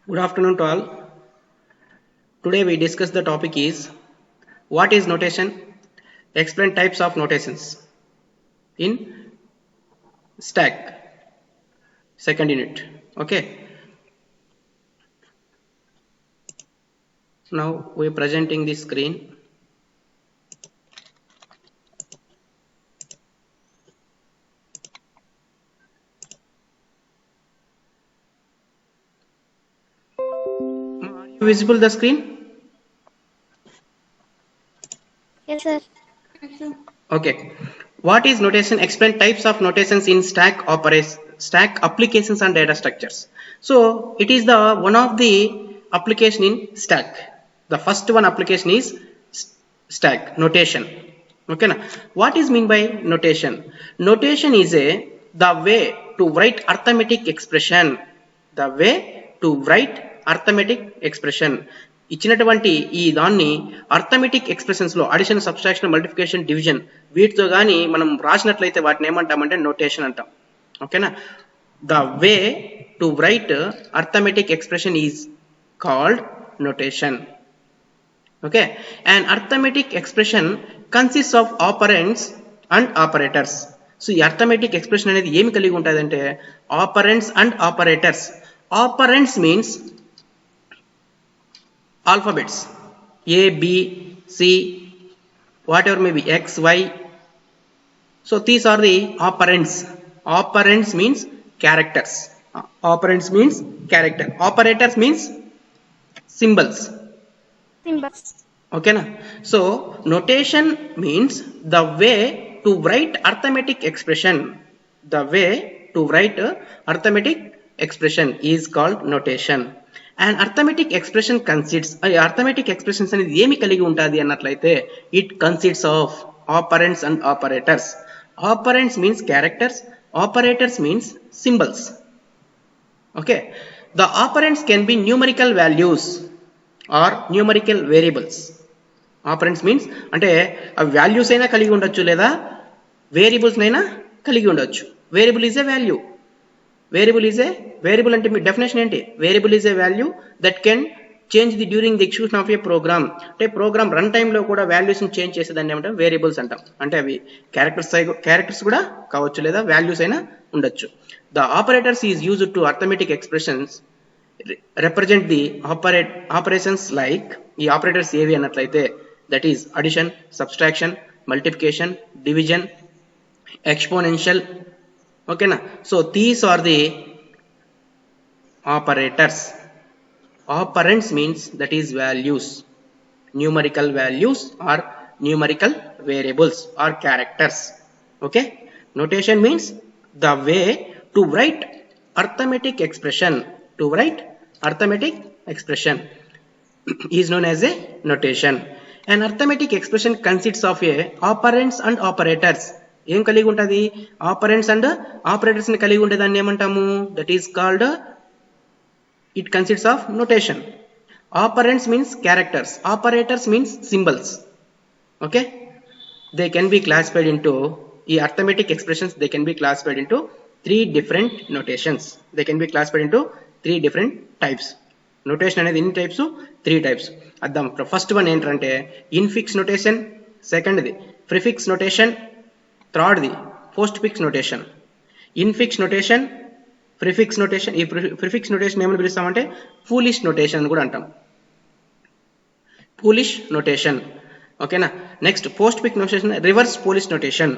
Good afternoon to all. Today we discuss the topic is what is notation? Explain types of notations in stack second unit. Okay. Now we are presenting the screen. Are you visible the screen? Yes, sir. Okay. What is notation? Explain types of notations in stack applications and data structures. So it is the one of the application in stack. The first one application is stack notation. Okay, na? What is mean by notation? Notation is the way to write arithmetic expression. The way to write arithmetic expression. ఇచ్చినటువంటి ఈ దాన్ని arithmetic expressions లో addition, subtraction, multiplication, division వీటితో గాని మనం రాసినట్లయితే వాటిని ఏమంటామంటే notation అంటాం. ఓకేనా? The way to right arithmetic expression is called notation. Okay, an arithmetic expression consists of operands and operators. So ఈ arithmetic expression అనేది ఏమి కలిగి ఉంటుందంటే operands and operators. Operands means alphabets A, B, C, whatever may be X, Y. So these are the operands. Operands means characters. Operands means character. Operators means symbols. Okay na? So notation means the way to write arithmetic expression. The way to write arithmetic expression is called notation. An arithmetic expression consists arithmetic expressions అనేది ఏమి కలిగి ఉంటుంది అన్నట్లయితే it consists of operands and operators. Operands means characters, operators means symbols. Okay, the operands can be numerical values or numerical variables. Operands means అంటే అవి values అయినా కలిగి ఉండొచ్చు లేదా వేరియబుల్స్ అయినా కలిగి ఉండొచ్చు. Variable is a value. Variable అంటే మీ డెఫినేషన్ ఏంటి? Variable is a value that can change the during the execution of a program. అంటే ప్రోగ్రామ్ రన్ టైంలో కూడా వాల్యూస్ చేంజ్ చేసేదాన్ని ఏమంటాం? వేరియబుల్స్ అంటాం. అంటే అవి క్యారెక్టర్స్ కూడా కావచ్చు లేదా వాల్యూస్ అయినా ఉండొచ్చు. The operators is used to arithmetic expressions represent the operations like ఈ ఆపరేటర్స్ ఏవి అన్నట్లయితే that is addition, subtraction, multiplication, division, exponential. Okay na? So these are the operators. Operands means that is values, numerical values or numerical variables or characters. Okay, notation means the way to write arithmetic expression. To write arithmetic expression is known as a notation. An arithmetic expression consists of a operands and operators. ఏం కలిగి ఉంటుంది? Operands and operators ని కలిగి ఉండేదాన్ని ఏమంటాము? That is called it consists of notation. Operands means characters, operators means symbols. Okay, they can be classified into ఈ arithmetic expressions they can be classified into 3 different notations. They can be classified into 3 different types. Notation అనేది ఎన్ని types? 3 types. అద్దాం. First one ఏంటంటే infix notation, సెకండ్ది prefix notation, థర్డ్ది postfix notation. Infix notation, prefix notation. ఈ prefix notation ఏమని పిలుస్తామంటే foolish notation అని కూడా అంటాం. Foolish notation. ఓకేనా? Next postfix notation, reverse Polish notation.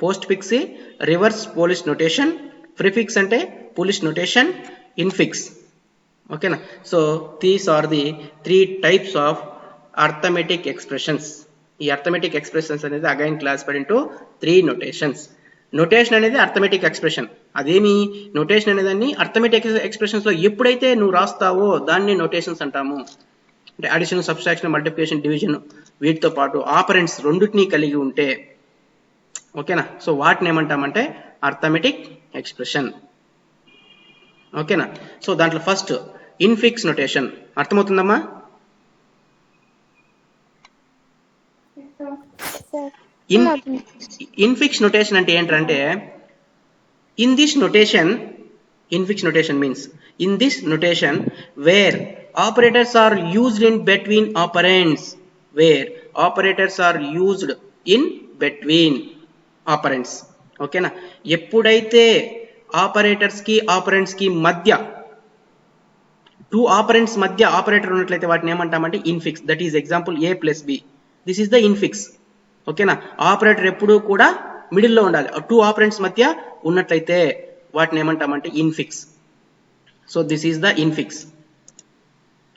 Postfix reverse Polish notation, prefix అంటే పోలిష్ నోటేషన్, ఇన్ఫిక్స్. ఓకేనా? So these are the 3 types of arithmetic expressions. ఈ అర్థమెటిక్ ఎక్స్ప్రెషన్స్ అనేది again classified into 3 notations. Notation అనేది arithmetic expression. అదేమి notation అనేదాన్ని arithmetic expressions లో ఎప్పుడైతే నువ్వు రాస్తావో దాన్ని నోటేషన్స్ అంటాము. అంటే అడిషన్, సబ్ట్రాక్షన్, మల్టిప్లికేషన్, డివిజన్ వీటితో పాటు ఆపరెంట్స్ రెండింటినీ కలిగి ఉంటే ఓకేనా? సో వాటిని ఏమంటామంటే అర్థమెటిక్ ఎక్స్ప్రెషన్. ఓకేనా? సో దాంట్లో ఫస్ట్ ఇన్ఫిక్స్ నోటేషన్ అర్థమవుతుందమ్మా? ఇన్ఫిక్స్ నోటేషన్ అంటే ఏంటంటే in this notation, infix notation means in this notation where operators are used in between operands, where operators are used in between operands. ఓకేనా, ఎప్పుడైతే operators కి operands కి మధ్య two operands మధ్య operator ఉన్నట్లయితే వాటిని ఏమంటామంటే infix. That is example A plus B, this is the infix. ఓకేనా, ఆపరేటర్ ఎప్పుడూ కూడా మిడిల్లో ఉండాలి. టూ ఆపరెంట్స్ మధ్య ఉన్నట్లయితే వాటిని ఏమంటామంటే infix. So this is the infix.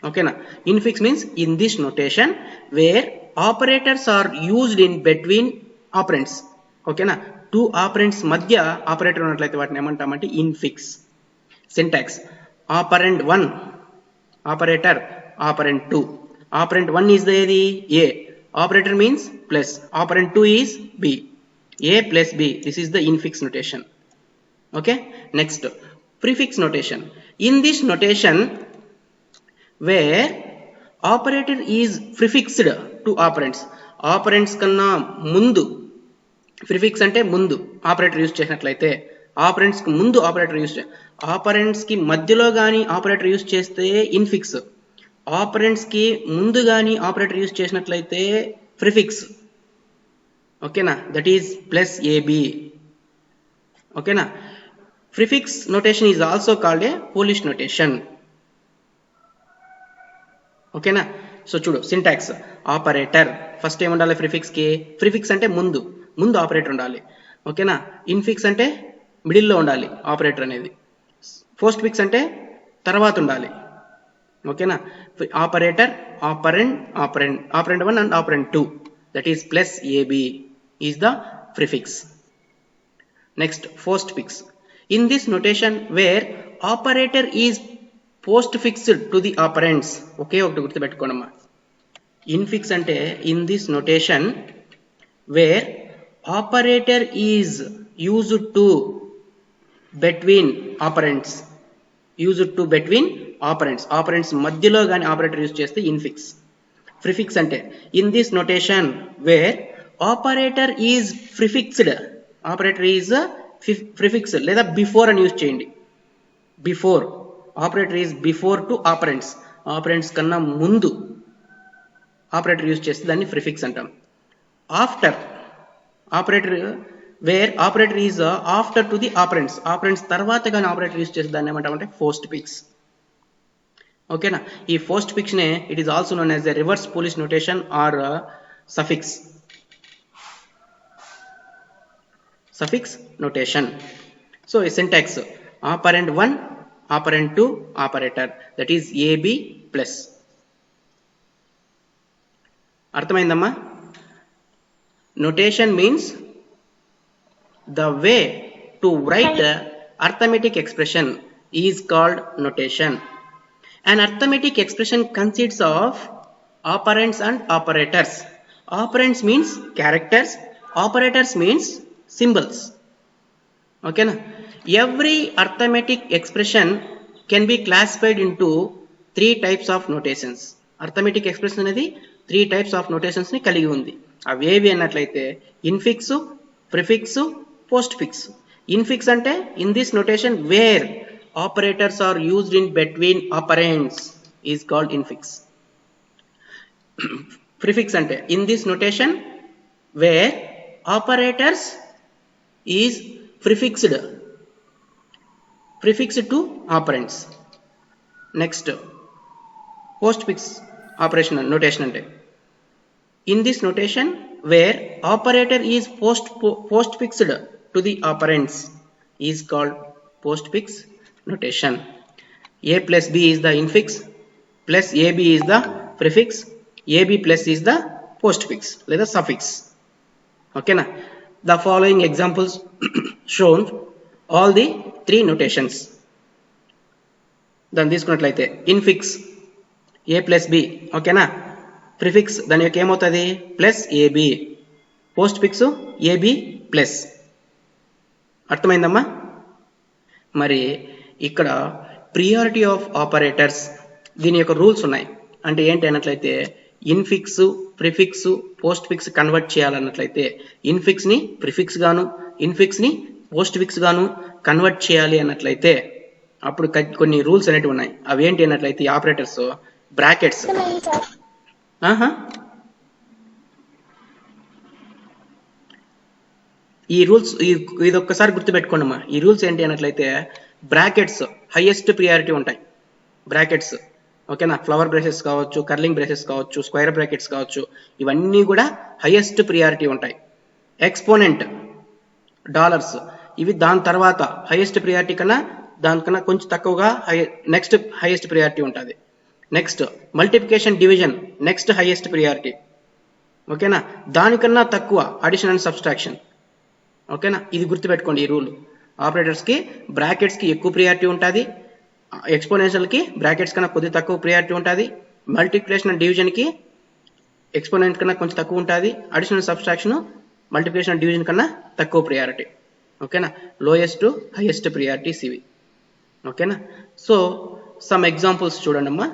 ఓకేనా, infix means in this notation where operators are used in between operands. ఓకేనా, టూ ఆపరెంట్స్ మధ్య ఆపరేటర్ ఉన్నట్లయితే వాటిని ఏమంటామంటే infix. Syntax: operand 1 operator, operand 2. Operand 1 is the ఏది A, operator means plus, operand 2 is B. A plus B, this is the infix notation. Okay, next prefix notation. In this notation where operator is prefixed to operands, operands kanna mundu, prefix ante mundu operator use chesinattlaite, operands ki mundu operator use operands ki madhyalo gaani operator use cheste infix, operands ki mundu gaani operator use chesinatlaite prefix. ఓకేనా, that is plus AB. ఓకేనా, prefix notation is also called a Polish notation. ఓకేనా, so చూడు syntax: operator first ఏముండాలి prefix కి, prefix అంటే ముందు ముందు operator ఉండాలి. ఓకేనా, ఇన్ఫిక్స్ అంటే మిడిల్లో ఉండాలి ఆపరేటర్ అనేది, పోస్ట్ ఫిక్స్ అంటే తర్వాత ఉండాలి. ఓకేనా, operator, operant, operant, operant 1 and operant 2, that is plus AB is the prefix. Next, postfix. In this notation where operator is postfixed to the operands. Okay, ఒకటి గుర్తుపెట్టుకోండి. Infix అంటే in this notation where operator is used to between operands, used to between operands, operands మధ్యలో గాని operator use చేస్తే infix. Prefix అంటే in this notation where operator is prefixed, operator is prefixed లేదా before అని use చేయండి. Before, operator is before two operands, operands కన్నా ముందు operator use చేస్తే దాన్ని ప్రిఫిక్స్ అంటాం. After, operator where operator is after to the operands, operands తర్వాత కానీ ఆపరేటర్ యూజ్ చేస్తే దాన్ని ఏమంటామంటే పోస్ట్ ఫిక్స్. ఓకేనా, ఈ పోస్ట్ ఫిక్స్ నే it is also known as the reverse Polish notation or suffix. Suffix notation. So ఈ syntax: operand 1, operand 2, operator, that is A B plus. అర్థమైందమ్మా? Notation means the way to write arithmetic expression is called notation. An arithmetic expression consists of operands and operators. Operands means characters, operators means symbols. Okay na? Every arithmetic expression can be classified into 3 types of notations. Arithmetic expression అనేది 3 types of notations ని కలిగి ఉంది. అవి ఏవి అన్నట్లయితే infix, prefix, post fix. Infix అంటే in this notation where operators are used in between operands is called infix. Prefix ante in this notation where operators is prefixed to operands. Next, postfix operation notation ante in this notation where operator is postfixed to the operands is called postfix notation. A plus B is the infix, plus AB is the prefix, AB plus is the postfix లేదా suffix. Okay na? The following examples shown all the 3 notations. దాన్ని తీసుకున్నట్లయితే infix A plus B, ఓకేనా, prefix దాని యొక్క ఏమవుతుంది plus AB, post fix AB plus. అర్థమైందమ్మా? మరి ఇక్కడ ప్రియారిటీ ఆఫ్ ఆపరేటర్స్ దీని యొక్క రూల్స్ ఉన్నాయి. అంటే ఏంటి అన్నట్లయితే infix, prefix, postfix convert చేయాలన్నట్లయితే ఇన్ఫిక్స్ ని ప్రిఫిక్స్ గాను, ఇన్ఫిక్స్ ని పోస్ట్ ఫిక్స్ గాను కన్వర్ట్ చేయాలి అన్నట్లయితే అప్పుడు కొన్ని రూల్స్ అనేటివి ఉన్నాయి. అవి ఏంటి అన్నట్లయితే ఆపరేటర్స్ బ్రాకెట్స్. ఈ రూల్స్ ఇది ఒక్కసారి గుర్తుపెట్టుకోండి అమ్మా. ఈ రూల్స్ ఏంటి అన్నట్లయితే బ్రాకెట్స్ హైయెస్ట్ ప్రియారిటీ ఉంటాయి. బ్రాకెట్స్ ఓకేనా, ఫ్లవర్ బ్రేసెస్ కావచ్చు, కర్లింగ్ బ్రేసెస్ కావచ్చు, స్క్వేర్ బ్రాకెట్స్ కావచ్చు, ఇవన్నీ కూడా హైయెస్ట్ ప్రియారిటీ ఉంటాయి. ఎక్స్పోనెంట్ డాలర్స్ ఇవి దాని తర్వాత హైయెస్ట్ ప్రియారిటీ కన్నా దానికన్నా కొంచెం తక్కువగా నెక్స్ట్ హైయెస్ట్ ప్రియారిటీ ఉంటుంది. Next multiplication division next highest priority. ఓకేనా, దానికన్నా తక్కువ అడిషన్ అండ్ సబ్స్ట్రాక్షన్. ఓకేనా, ఇది గుర్తుపెట్టుకోండి. ఈ రూల్ ఆపరేటర్స్కి బ్రాకెట్స్కి ఎక్కువ ప్రియారిటీ ఉంటుంది, ఎక్స్పోనెన్షియల్కి బ్రాకెట్స్ కన్నా కొద్దిగా తక్కువ ప్రియారిటీ ఉంటుంది, మల్టిప్లికేషన్ అండ్ డివిజన్కి ఎక్స్పోనెంట్ కన్నా కొంచెం తక్కువ ఉంటుంది, additional subtraction multiplication and division కన్నా తక్కువ ప్రియారిటీ. ఓకేనా, లోయెస్ట్ హైయెస్ట్ ప్రియారిటీస్ ఇవి. ఓకేనా, సో సమ్ ఎగ్జాంపుల్స్ చూడండి అమ్మా.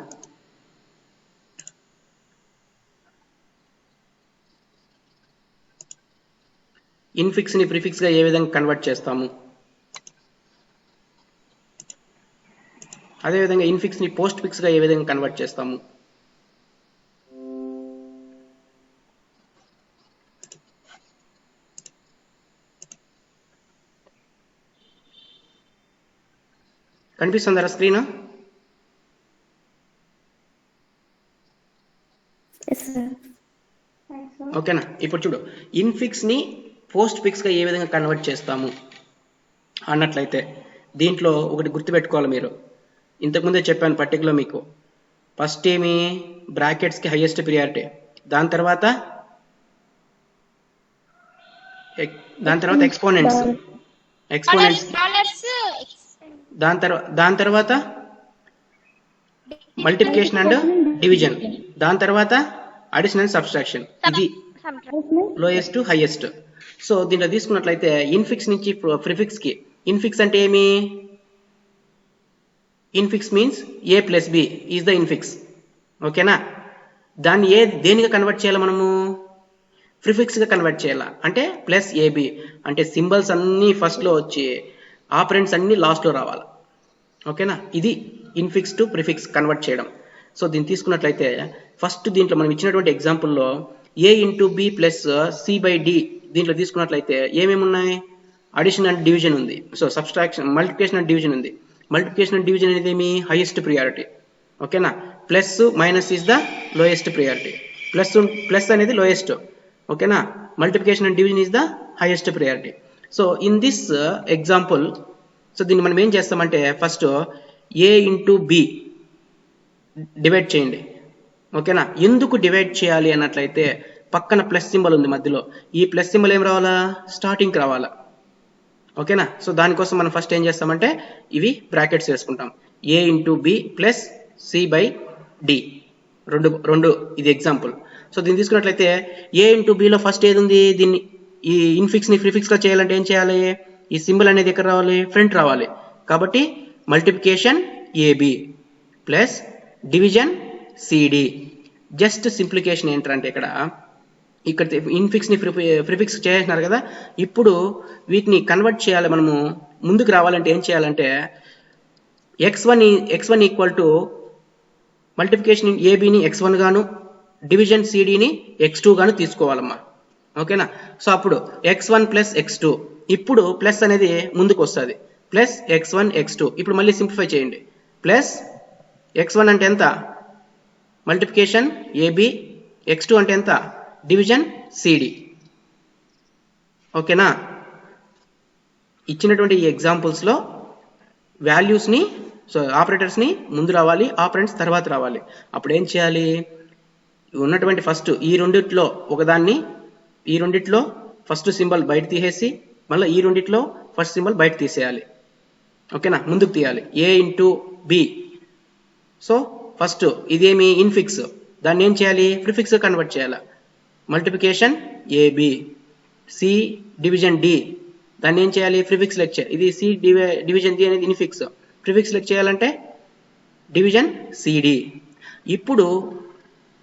ఇన్ఫిక్స్ ని ప్రిఫిక్స్ గా ఏ విధంగా కన్వర్ట్ చేస్తాము, అదేవిధంగా ఇన్ఫిక్స్ ని పోస్ట్ ఫిక్స్ గా ఏ విధంగా కన్వర్ట్ చేస్తాము. కనిపిస్తుందా స్క్రీన్? ఓకేనా, ఇప్పుడు చూడు ఇన్ఫిక్స్ ని పోస్ట్ ఫిక్స్ గా ఏ విధంగా కన్వర్ట్ చేస్తాము అన్నట్లయితే దీంట్లో ఒకటి గుర్తుపెట్టుకోవాలి మీరు. ఇంతకుముందే చెప్పాను పర్టికులర్ మీకు. ఫస్ట్ ఏమి బ్రాకెట్స్ కి హైయెస్ట్ ప్రియారిటీ, దాని తర్వాత ఎక్స్పోనెంట్స్ దాని తర్వాత మల్టిప్లికేషన్ అండ్ డివిజన్, దాని తర్వాత అడిషన్ అండ్ సబ్స్ట్రాక్షన్. ఇది లోయెస్ట్ హైయెస్ట్. సో దీంట్లో తీసుకున్నట్లయితే ఇన్ఫిక్స్ నుంచి ప్రిఫిక్స్ కి, ఇన్ఫిక్స్ అంటే ఏమి, infix means A plus B is the infix. ఓకేనా, దాన్ని దేనిగా కన్వర్ట్ చేయాలి మనము, ప్రిఫిక్స్ గా కన్వర్ట్ చేయాలా. అంటే ప్లస్ ఏబి అంటే సింబల్స్ అన్ని ఫస్ట్ లో వచ్చి ఆపరెంట్స్ అన్ని లాస్ట్ లో రావాలి. ఓకేనా, ఇది ఇన్ఫిక్స్ టు ప్రిఫిక్స్ కన్వర్ట్ చేయడం. సో దీన్ని తీసుకున్నట్లయితే ఫస్ట్ దీంట్లో మనం ఇచ్చినటువంటి ఎగ్జాంపుల్లో A into B plus C by D దీంట్లో తీసుకున్నట్లయితే ఏమేమి ఉన్నాయి, అడిషన్ అండ్ డివిజన్ ఉంది. So subtraction multiplication and division ఉంది. మల్టిప్లికేషన్ అండ్ డివిజన్ అనేది ఏమి హైయెస్ట్ ప్రియారిటీ. ఓకేనా, plus minus is the lowest priority. Plus అనేది లోయెస్ట్. ఓకేనా, multiplication and division is the highest priority. So in this example, so దీన్ని మనం ఏం చేస్తామంటే ఫస్ట్ ఏ ఇంటూ బి డివైడ్ చేయండి. ఓకేనా, ఎందుకు డివైడ్ చేయాలి అన్నట్లయితే పక్కన ప్లస్ సింబల్ ఉంది మధ్యలో, ఈ ప్లస్ సింబల్ ఏం రావాలా, స్టార్టింగ్ రావాలా. ఓకేనా, సో దానికోసం మనం ఫస్ట్ ఏం చేస్తామంటే ఇవి బ్రాకెట్స్ వేసుకుంటాం. A into B plus C by D రెండు ఇది ఎగ్జాంపుల్. సో దీన్ని తీసుకున్నట్లయితే ఏ ఇంటూ బిలో ఫస్ట్ ఏది ఉంది, దీన్ని ఈ ఇన్ఫిక్స్ ని ప్రిఫిక్స్ గా చేయాలంటే ఏం చేయాలి, ఈ సింబల్ అనేది ఎక్కడ రావాలి, ఫ్రంట్ రావాలి. కాబట్టి multiplication AB plus division CD. Just simplification ఏంటంటే ఇక్కడ ఇన్ఫిక్స్ ని ప్రిఫిక్స్ చేసినారు కదా, ఇప్పుడు వీటిని కన్వర్ట్ చేయాలి. మనము ముందుకు రావాలంటే ఏం చేయాలంటే x1 ఈక్వల్ టు మల్టిప్లికేషన్ ఏబిని x1 గాను డివిజన్ సిడిని x2 గాను తీసుకోవాలమ్మా. ఓకేనా, సో అప్పుడు x1 ప్లస్ x2, ఇప్పుడు ప్లస్ అనేది ముందుకు వస్తుంది, ప్లస్ x1 x2. ఇప్పుడు మళ్ళీ సింప్లిఫై చేయండి. ప్లస్ x1 అంటే ఎంత, మల్టిప్లికేషన్ ఏబి, x2 అంటే ఎంత, డివిజన్ సిడి. ఓకేనా, ఇచ్చినటువంటి ఈ ఎగ్జాంపుల్స్లో వాల్యూస్ని, సో ఆపరేటర్స్ని ముందు రావాలి, ఆపరెంట్స్ తర్వాత రావాలి. అప్పుడు ఏం చేయాలి, ఉన్నటువంటి ఫస్ట్ ఈ రెండిట్లో ఒకదాన్ని, ఈ రెండిట్లో ఫస్ట్ సింబల్ బయట తీసేసి మళ్ళీ ఈ రెండిట్లో ఫస్ట్ సింబల్ బయట తీసేయాలి. ఓకేనా, ముందుకు తీయాలి. A into B, so first ఇదేమి ఇన్ఫిక్స్, దాన్ని ఏం చేయాలి, ప్రిఫిక్స్ కన్వర్ట్ చేయాలి. Multiplication AB, C division D, దాన్ని ఏం చేయాలి, ప్రిఫిక్స్ లెక్ చేయాలి. ఇది సి డివిజన్ డి అనేది ఇన్ఫిక్స్, ప్రిఫిక్స్ లెక్ చేయాలంటే డివిజన్ సిడి. ఇప్పుడు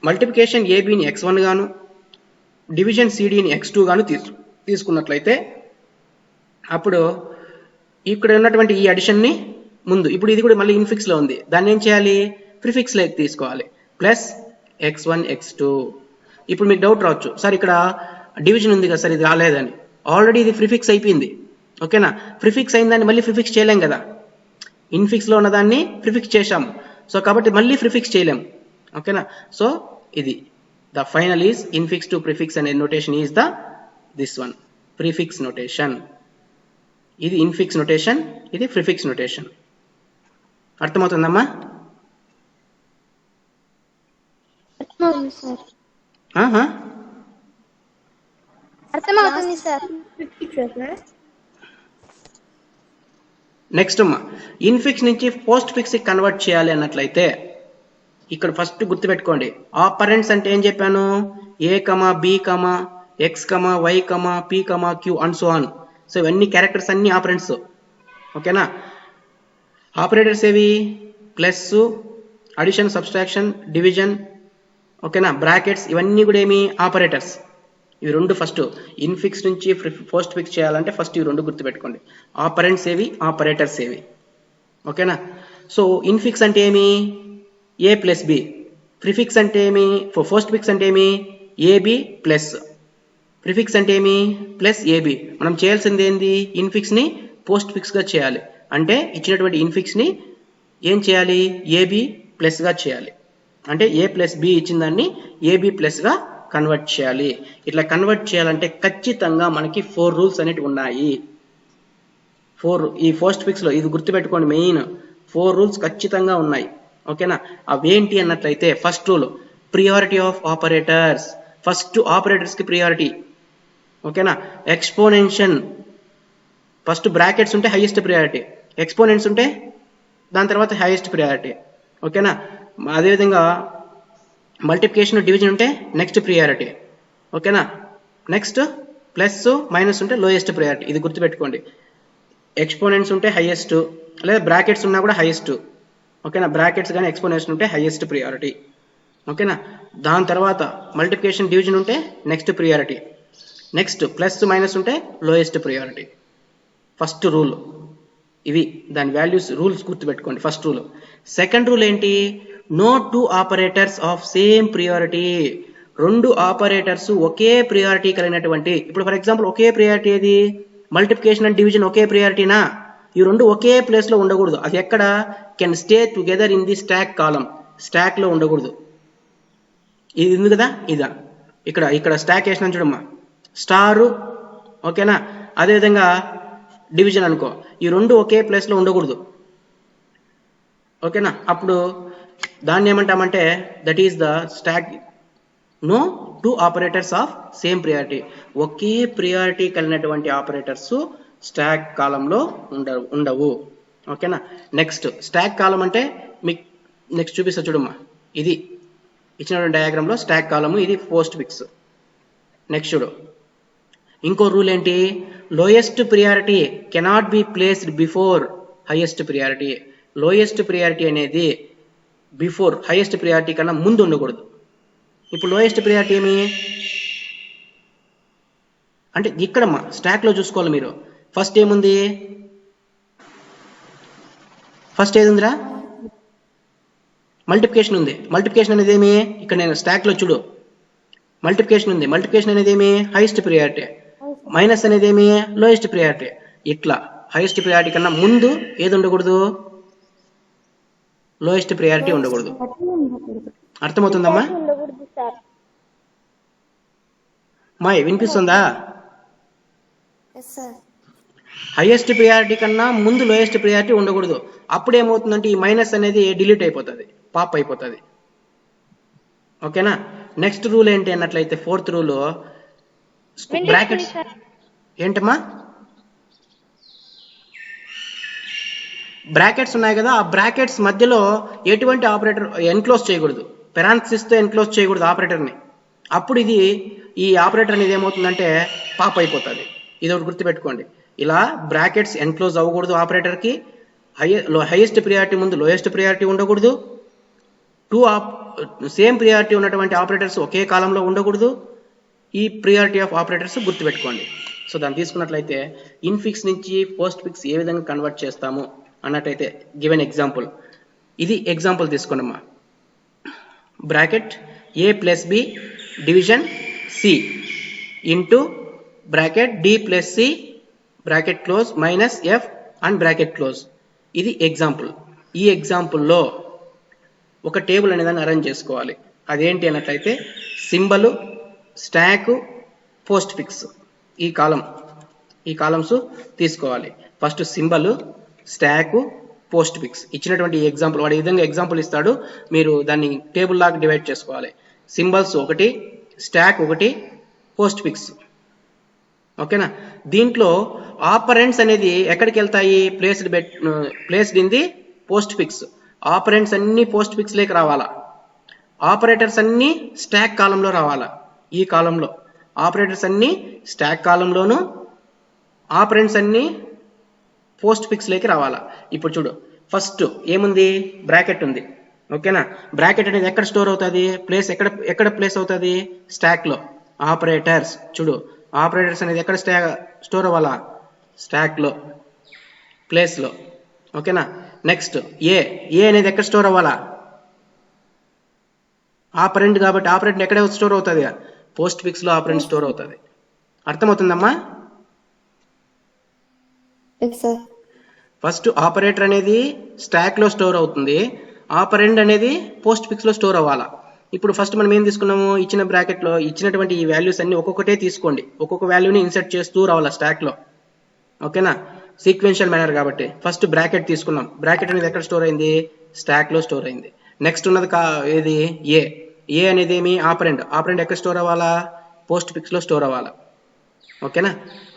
మల్టిప్లికేషన్ ఏబిని x1 గాను డివిజన్ సిడిని x2 గాను తీసుకున్నట్లయితే అప్పుడు ఇక్కడ ఉన్నటువంటి ఈ అడిషన్ని ముందు. ఇప్పుడు ఇది కూడా మళ్ళీ ఇన్ఫిక్స్ లో ఉంది, దాన్ని ఏం చేయాలి, ప్రిఫిక్స్ లోకి తీసుకోవాలి. Plus x1 x2. ఇప్పుడు మీకు డౌట్ రావచ్చు, సార్ ఇక్కడ డివిజన్ ఉంది కదా సార్ ఇది రాలేదని. ఆల్రెడీ ఇది ప్రిఫిక్స్ అయిపోయింది. ఓకేనా, ప్రిఫిక్స్ అయిందాన్ని మళ్ళీ ప్రిఫిక్స్ చేయలేం కదా, ఇన్ఫిక్స్ లో ఉన్నదాన్ని ప్రిఫిక్స్ చేశాము. సో కాబట్టి మళ్ళీ ప్రిఫిక్స్ చేయలేము. ఓకేనా, సో ఇది the final is infix to prefix అనే notation is the this one, prefix notation. ఇది ఇన్ఫిక్స్ నోటేషన్, ఇది ప్రిఫిక్స్ నోటేషన్. అర్థమవుతుందమ్మా? నెక్స్ట్ అమ్మా, ఇన్ఫిక్స్ నుంచి పోస్ట్ ఫిక్స్ కన్వర్ట్ చేయాలి అన్నట్లయితే ఇక్కడ ఫస్ట్ గుర్తుపెట్టుకోండి, ఆపరెంట్స్ అంటే ఏం చెప్పాను, A comma B comma X comma Y comma P comma Q and so on. So ఇవన్నీ క్యారెక్టర్స్ అన్ని ఆపరెంట్స్. ఓకేనా, ఆపరేటర్స్ ఏవి, ప్లస్, అడిషన్, సబ్స్ట్రాక్షన్, డివిజన్, ఓకేనా, బ్రాకెట్స్, ఇవన్నీ కూడా ఏమి ఆపరేటర్స్. ఇవి రెండు ఫస్ట్ ఇన్ఫిక్స్ నుంచి పోస్ట్ ఫిక్స్ చేయాలంటే ఫస్ట్ ఇవి రెండు గుర్తుపెట్టుకోండి, ఆపరెంట్స్ ఏవి, ఆపరేటర్స్ ఏవి. ఓకేనా, సో ఇన్ఫిక్స్ అంటే ఏమి, ఏ ప్లస్ బి. ప్రిఫిక్స్ అంటే ఏమి, పోస్ట్ ఫిక్స్ అంటే ఏమి, ఏబి ప్లస్. ప్రిఫిక్స్ అంటే ఏమి, ప్లస్ ఏబి. మనం చేయాల్సింది ఏంది, ఇన్ఫిక్స్ ని పోస్ట్ ఫిక్స్ గా చేయాలి. అంటే ఇచ్చినటువంటి ఇన్ఫిక్స్ ని ఏం చేయాలి, ఏబి ప్లస్ గా చేయాలి. అంటే ఏ ప్లస్ బి ఇచ్చిన దాన్ని ఏబి ప్లస్ గా కన్వర్ట్ చేయాలి. ఇట్లా కన్వర్ట్ చేయాలంటే ఖచ్చితంగా మనకి 4 రూల్స్ అనేవి ఉన్నాయి. 4 ఈ పోస్ట్ ఫిక్స్ లో ఇది గుర్తుపెట్టుకోండి, మెయిన్ 4 రూల్స్ ఖచ్చితంగా ఉన్నాయి. ఓకేనా, అవేంటి అన్నట్లయితే first rule, priority of operators. First operators కి ప్రియారిటీ. ఓకేనా, ఎక్స్పోనెన్షన్ ఫస్ట్ బ్రాకెట్స్ ఉంటే హైయెస్ట్ ప్రియారిటీ, ఎక్స్పోనెంట్స్ ఉంటే దాని తర్వాత హైయెస్ట్ ప్రియారిటీ. ఓకేనా, అదేవిధంగా మల్టిప్లికేషన్ డివిజన్ ఉంటే నెక్స్ట్ ప్రియారిటీ. ఓకేనా, నెక్స్ట్ ప్లస్ మైనస్ ఉంటే లోయెస్ట్ ప్రియారిటీ. ఇది గుర్తుపెట్టుకోండి. ఎక్స్పోనెంట్స్ ఉంటే హైయెస్ట్, లేదా బ్రాకెట్స్ ఉన్నా కూడా హైయెస్ట్. ఓకేనా, బ్రాకెట్స్ కానీ ఎక్స్పోనెంట్స్ ఉంటే హైయెస్ట్ ప్రియారిటీ. ఓకేనా, దాని తర్వాత మల్టిప్లికేషన్ డివిజన్ ఉంటే next priority, next plus minus ఉంటే లోయెస్ట్ ప్రియారిటీ. ఫస్ట్ రూల్ ఇవి, దాని వాల్యూస్ రూల్స్ గుర్తుపెట్టుకోండి. First rule. సెకండ్ రూల్ ఏంటి, no 2 operators of same priority. 2 operators ఒకే ప్రియారిటీ కలిగినటువంటి, ఇప్పుడు ఫర్ ఎగ్జాంపుల్ ఒకే ప్రియారిటీ ఏది, మల్టిప్లికేషన్ అండ్ డివిజన్ ఒకే ప్రియారిటీనా, ఈ రెండు ఒకే ప్లేస్ లో ఉండకూడదు. అది ఎక్కడ, can stay together in the stack column, stack లో ఉండకూడదు. ఇది ఉంది కదా, ఇదా ఇక్కడ ఇక్కడ స్టాక్ వేసిన చూడమ్మా, స్టారు. ఓకేనా, అదేవిధంగా డివిజన్ అనుకో, ఈ రెండు ఒకే ప్లేస్ లో ఉండకూడదు. ఓకేనా, అప్పుడు దాన్ని ఏమంటామంటే that is the stack. No 2 operators of same priority. ఒకే ప్రియారిటీ కలిగినటువంటి ఆపరేటర్స్ స్టాక్ కాలంలో ఉండవు. ఓకేనా, నెక్స్ట్ స్టాక్ కాలం అంటే మీకు నెక్స్ట్ చూపిస్తా చూడమ్మా, ఇది ఇచ్చినటువంటి డయాగ్రామ్ లో స్టాక్ కాలము, ఇది పోస్ట్ ఫిక్స్. నెక్స్ట్ చూడు, ఇంకో రూల్ ఏంటి, lowest priority cannot be placed before highest priority. Lowest priority అనేది బిఫోర్ హైయెస్ట్ ప్రియారిటీ కన్నా ముందు ఉండకూడదు. ఇప్పుడు లోయెస్ట్ ప్రియారిటీ ఏమి అంటే ఇక్కడమ్మా స్టాక్ లో చూసుకోవాలి మీరు. ఫస్ట్ ఏముంది, ఫస్ట్ ఏది ఉందిరా, మల్టిప్లికేషన్ ఉంది. మల్టిప్లికేషన్ అనేది ఏమి, ఇక్కడ నేను స్టాక్ లో చూడు, మల్టిప్లికేషన్ ఉంది. మల్టిప్లికేషన్ అనేది ఏమి, హైయెస్ట్ ప్రియారిటీ. మైనస్ అనేది ఏమి, లోయెస్ట్ ప్రియారిటీ. ఇట్లా హైయెస్ట్ ప్రియారిటీ కన్నా ముందు ఏది ఉండకూడదు, లోయెస్ట్ ప్రియారిటీ ఉండకూడదు. అర్థమవుతుందమ్మా? మాయ్ వినిపిస్తుందా? హైయెస్ట్ ప్రియారిటీ కన్నా ముందు లోయెస్ట్ ప్రియారిటీ ఉండకూడదు. అప్పుడు ఏమవుతుందంటే ఈ మైనస్ అనేది డిలీట్ అయిపోతుంది, పాప్ అయిపోతుంది. ఓకేనా, నెక్స్ట్ రూల్ ఏంటి అన్నట్లయితే ఫోర్త్ రూల్, బ్రాకెట్స్. ఏంటమ్మా, బ్రాకెట్స్ ఉన్నాయి కదా, ఆ బ్రాకెట్స్ మధ్యలో ఎటువంటి ఆపరేటర్ ఎన్క్లోజ్ చేయకూడదు, పెరాన్సిస్ తో ఎన్క్లోజ్ చేయకూడదు ఆపరేటర్ని. అప్పుడు ఇది ఈ ఆపరేటర్ అనేది ఏమవుతుందంటే పాప్ అయిపోతుంది. ఇది ఒకటి గుర్తుపెట్టుకోండి. ఇలా బ్రాకెట్స్ ఎన్క్లోజ్ అవ్వకూడదు ఆపరేటర్ కి. హైయెస్ట్ ప్రియారిటీ ముందు లోయెస్ట్ ప్రియారిటీ ఉండకూడదు. 2 సేమ్ ప్రియారిటీ ఉన్నటువంటి ఆపరేటర్స్ ఒకే కాలంలో ఉండకూడదు. ఈ ప్రియారిటీ ఆఫ్ ఆపరేటర్స్ గుర్తుపెట్టుకోండి. సో దాన్ని తీసుకున్నట్లయితే ఇన్ఫిక్స్ నుంచి పోస్ట్ ఫిక్స్ ఏ విధంగా కన్వర్ట్ చేస్తాము అన్నట్టయితే గివెన్ ఎగ్జాంపుల్, ఇది ఎగ్జాంపుల్ తీసుకున్నామా, bracket A plus B division C into bracket D plus C bracket close minus F and bracket close. ఇది ఎగ్జాంపుల్. ఈ ఎగ్జాంపుల్లో ఒక టేబుల్ అనేదాన్ని అరేంజ్ చేసుకోవాలి. అదేంటి అన్నట్లయితే సింబల్, స్టాక్, పోస్ట్ ఫిక్స్, ఈ కాలమ్స్ తీసుకోవాలి. First symbol, stack, postfix ఇచ్చినటువంటి ఎగ్జాంపుల్ వాడు ఈ విధంగా ఎగ్జాంపుల్ ఇస్తాడు, మీరు దాన్ని టేబుల్ లాగా డివైడ్ చేసుకోవాలి. సింబల్స్ ఒకటి, స్టాక్ ఒకటి, పోస్ట్ ఫిక్స్. ఓకేనా. దీంట్లో ఆపరెంట్స్ అనేది ఎక్కడికి వెళ్తాయి, placed in the post fix. Operands అన్ని పోస్ట్ ఫిక్స్ లేకి రావాలా, ఆపరేటర్స్ అన్ని స్టాక్ కాలంలో రావాలా. ఈ కాలంలో ఆపరేటర్స్ అన్ని స్టాక్ కాలంలోను, ఆపరెంట్స్ అన్ని పోస్ట్ ఫిక్స్ లేకి రావాలా. ఇప్పుడు చూడు, ఫస్ట్ ఏముంది, బ్రాకెట్ ఉంది. ఓకేనా. బ్రాకెట్ అనేది ఎక్కడ స్టోర్ అవుతుంది, ఎక్కడ ప్లేస్ అవుతుంది, స్టాక్ లో. ఆపరేటర్స్ చూడు, ఆపరేటర్స్ అనేది ఎక్కడ స్టోర్ అవ్వాలా, స్టాక్ లో, ప్లేస్ లో. ఓకేనా. నెక్స్ట్ ఏ అనేది ఎక్కడ స్టోర్ అవ్వాలా, ఆపరెంట్ కాబట్టి ఆపరెంట్ ఎక్కడ స్టోర్ అవుతుంది, పోస్ట్ ఫిక్స్ లో ఆపరెంట్ స్టోర్ అవుతుంది. అర్థమవుతుందమ్మా. ఫస్ట్ ఆపరేటర్ అనేది స్టాక్ లో స్టోర్ అవుతుంది, ఆపరెంట్ అనేది పోస్ట్ ఫిక్స్ లో స్టోర్ అవ్వాలా. ఇప్పుడు ఫస్ట్ మనం ఏం తీసుకున్నాము, ఇచ్చిన బ్రాకెట్ లో ఇచ్చినటువంటి ఈ వాల్యూస్ అన్ని ఒక్కొక్కటే తీసుకోండి, ఒక్కొక్క వాల్యూని ఇన్సర్ట్ చేస్తూ రావాలా స్టాక్ లో. ఓకేనా. సీక్వెన్షియల్ మేనర్ కాబట్టి ఫస్ట్ బ్రాకెట్ తీసుకున్నాం. బ్రాకెట్ అనేది ఎక్కడ స్టోర్ అయింది, స్టాక్ లో స్టోర్ అయింది. నెక్స్ట్ ఉన్నది ఏది, ఏ అనేది ఏమి, ఆపరెంట్ ఎక్కడ స్టోర్ అవ్వాలా, పోస్ట్ ఫిక్స్ లో స్టోర్ అవ్వాలా. ఓకేనా,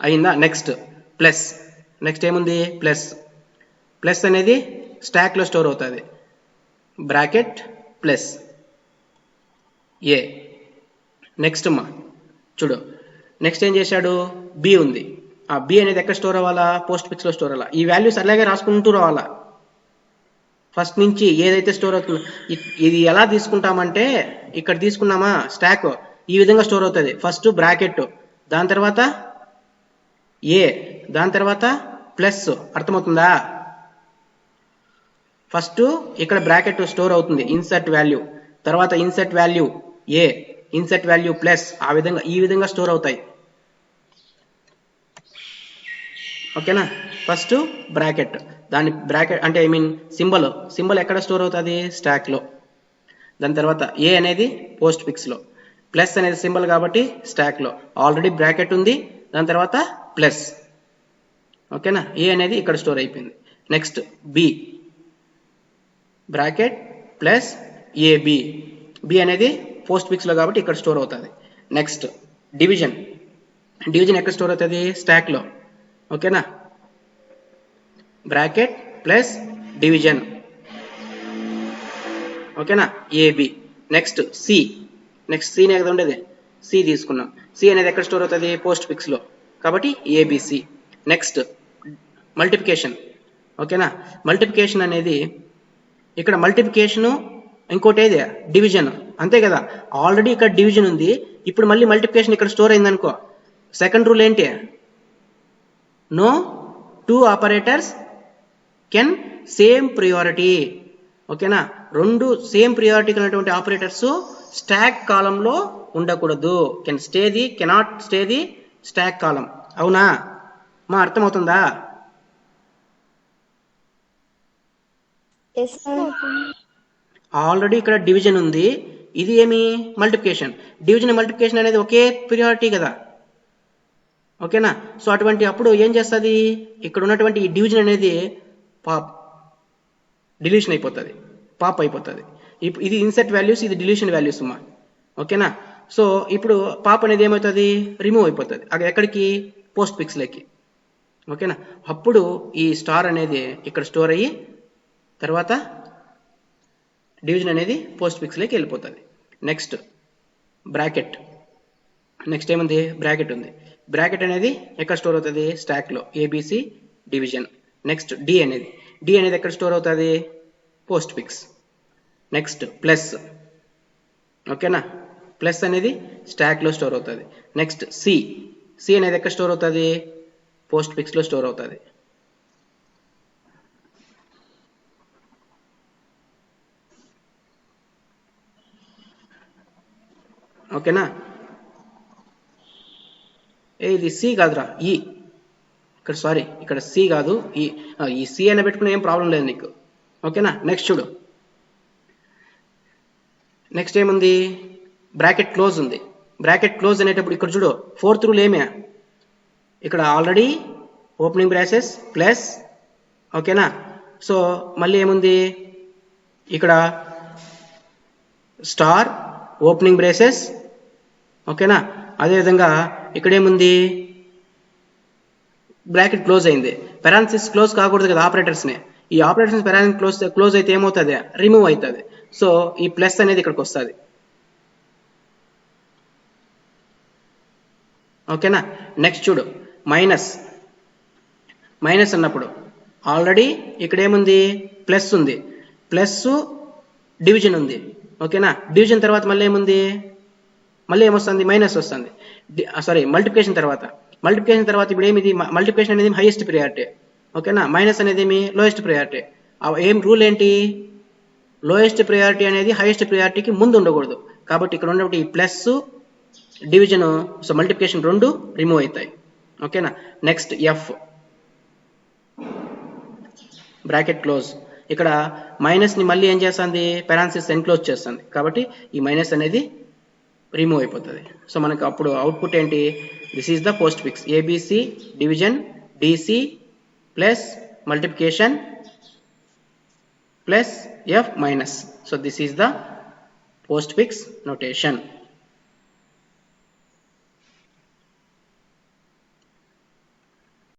అయిందా. నెక్స్ట్ ఏముంది, ప్లస్ అనేది స్టాక్ లో స్టోర్ అవుతుంది, బ్రాకెట్ ప్లస్ ఏ. నెక్స్ట్ అమ్మా చూడు, నెక్స్ట్ ఏం చేశాడు, బి ఉంది. ఆ బి అనేది ఎక్కడ స్టోర్ అవ్వాలా, పోస్ట్ ఫిక్స్ లో స్టోర్ అవ్వాలా. ఈ వాల్యూస్ అలాగే రాసుకుంటూ రావాలా. ఫస్ట్ నుంచి ఏదైతే స్టోర్ అవుతుందో, ఇది ఎలా తీసుకుంటామంటే, ఇక్కడ తీసుకున్నామా స్టాక్, ఈ విధంగా స్టోర్ అవుతుంది. ఫస్ట్ బ్రాకెట్, దాని తర్వాత ఏ, దాని తర్వాత ప్లస్. అర్థమవుతుందా. ఫస్ట్ ఇక్కడ బ్రాకెట్ స్టోర్ అవుతుంది, ఇన్సర్ట్ వాల్యూ, తర్వాత ఇన్సర్ట్ వాల్యూ ఏ, ఇన్సర్ట్ వాల్యూ ప్లస్, ఈ విధంగా స్టోర్ అవుతాయి. ఓకేనా. ఫస్ట్ బ్రాకెట్, దాని బ్రాకెట్ అంటే సింబల్ ఎక్కడ స్టోర్ అవుతుంది, స్టాక్ లో. దాని తర్వాత ఏ అనేది పోస్ట్ ఫిక్స్ లో, ప్లస్ అనేది సింబల్ కాబట్టి స్టాక్ లో. ఆల్రెడీ బ్రాకెట్ ఉంది, దాని తర్వాత ప్లస్. ఓకేనా. ఏ అనేది ఇక్కడ స్టోర్ అయిపోయింది. Next B, bracket plus AB, B అనేది పోస్ట్ ఫిక్స్ లో కాబట్టి ఇక్కడ స్టోర్ అవుతుంది. నెక్స్ట్ డివిజన్ ఎక్కడ స్టోర్ అవుతుంది, స్టాక్ లో. ఓకేనా. Bracket plus division. ఓకేనా, ఏబి. నెక్స్ట్ సి నే కదా ఉండేది, సి తీసుకున్నాం. సి అనేది ఎక్కడ స్టోర్ అవుతుంది, పోస్ట్ ఫిక్స్ లో కాబట్టి ఏబిసి. Next multiplication. ఓకేనా. మల్టిప్లికేషన్ అనేది ఇక్కడ మల్టిప్లికేషన్, ఇంకోటి ఏది డివిజన్, అంతే కదా. ఆల్రెడీ ఇక్కడ డివిజన్ ఉంది, ఇప్పుడు మళ్ళీ మల్టిప్లికేషన్ ఇక్కడ స్టోర్ అయింది అనుకో. సెకండ్ రూల్ ఏంటి, no two operators can same priority. ఓకేనా. రెండు సేమ్ ప్రియారిటీ కలిగినటువంటి ఆపరేటర్స్ స్టాక్ కాలంలో ఉండకూడదు. Cannot stay the stack column. అవునా మా, అర్థమవుతుందా. ఆల్రెడీ ఇక్కడ డివిజన్ ఉంది, ఇది ఏమి మల్టిప్లికేషన్. మల్టిప్లికేషన్ అనేది ఒకే ప్రియారిటీ కదా. ఓకేనా. సో అటువంటి అప్పుడు ఏం చేస్తుంది, ఇక్కడ ఉన్నటువంటి ఈ డివిజన్ అనేది డిలీషన్ అయిపోతుంది, పాప్ అయిపోతుంది. ఇది ఇన్సర్ట్ వాల్యూస్, ఇది డిలీషన్ వాల్యూస్ అమ్మా. ఓకేనా. సో ఇప్పుడు పాప్ అనేది ఏమవుతుంది, రిమూవ్ అయిపోతుంది. అది ఎక్కడికి, పోస్ట్ ఫిక్స్ లేకి. ఓకేనా. అప్పుడు ఈ స్టార్ అనేది ఇక్కడ స్టోర్ అయ్యి తర్వాత డివిజన్ అనేది పోస్ట్ ఫిక్స్ లేకి వెళ్ళిపోతుంది. Next bracket. నెక్స్ట్ ఏముంది, బ్రాకెట్ ఉంది. బ్రాకెట్ అనేది ఎక్కడ స్టోర్ అవుతుంది, స్టాక్ లో, ఏబిసి డివిజన్. నెక్స్ట్ డి అనేది ఎక్కడ స్టోర్ అవుతుంది, పోస్ట్ ఫిక్స్. Next plus. ఓకేనా. ప్లస్ అనేది స్టాక్ లో స్టోర్ అవుతుంది. నెక్స్ట్ సి అనేది ఎక్కడ స్టోర్ అవుతుంది, పోస్ట్ ఫిక్స్ లో స్టోర్ అవుతుంది. ఓకేనా. ఇది సి కాదురా, ఈ ఇక్కడ సారీ, ఇక్కడ సి కాదు, ఈ సి అయినా పెట్టుకునే ఏం ప్రాబ్లం లేదు నీకు. ఓకేనా. నెక్స్ట్ చూడు, నెక్స్ట్ ఏముంది, బ్రాకెట్ క్లోజ్ ఉంది. బ్రాకెట్ క్లోజ్ అనేటప్పుడు ఇక్కడ చూడు, ఫోర్త్ రూల్ ఏమే, ఇక్కడ ఆల్రెడీ ఓపెనింగ్ బ్రాసెస్ ప్లస్, ఓకేనా. సో మళ్ళీ ఏముంది ఇక్కడ స్టార్ ఓపెనింగ్ బ్రేసెస్, ఓకేనా. అదేవిధంగా ఇక్కడ ఏముంది, బ్రాకెట్ క్లోజ్ అయింది, పెరాన్సిస్ క్లోజ్ కాకూడదు కదా ఆపరేటర్స్ని. ఈ ఆపరేటర్స్ పెరాన్సిస్ క్లోజ్ అయితే ఏమవుతుంది, రిమూవ్ అవుతుంది. సో ఈ ప్లస్ అనేది ఇక్కడికి వస్తుంది. ఓకేనా. నెక్స్ట్ చూడు, మైనస్. మైనస్ అన్నప్పుడు ఆల్రెడీ ఇక్కడ ఏముంది, ప్లస్ ఉంది, ప్లస్ డివిజన్ ఉంది. ఓకేనా. డివిజన్ తర్వాత మళ్ళీ ఏముంది, మళ్ళీ ఏమొస్తుంది, మైనస్ వస్తుంది. సారీ, మల్టిప్లికేషన్ తర్వాత. మల్టిప్లికేషన్ తర్వాత ఇప్పుడు ఏమిది, మల్టిప్లికేషన్ అనేది హైయెస్ట్ ప్రియారిటీ. ఓకేనా. మైనస్ అనేది ఏమి, లోయెస్ట్ ప్రియారిటీ. ఏం రూల్ ఏంటి, లోయెస్ట్ ప్రియారిటీ అనేది హైయెస్ట్ ప్రియారిటీకి ముందు ఉండకూడదు. కాబట్టి ఇక్కడ ఉన్నప్పుడు ఈ ప్లస్ డివిజన్, సో మల్టిప్లికేషన్ రెండు రిమూవ్ అవుతాయి. ఓకేనా. Next F, bracket close. ఇక్కడ మైనస్ ని మళ్ళీ ఏం చేస్తుంది, పెరాన్సిస్ ఎన్క్లోజ్ చేస్తుంది. కాబట్టి ఈ మైనస్ అనేది రిమూవ్ అయిపోతుంది. సో మనకు అప్పుడు అవుట్పుట్ ఏంటి, this is the postfix, ABC division DC plus multiplication plus F minus. So this is the postfix notation.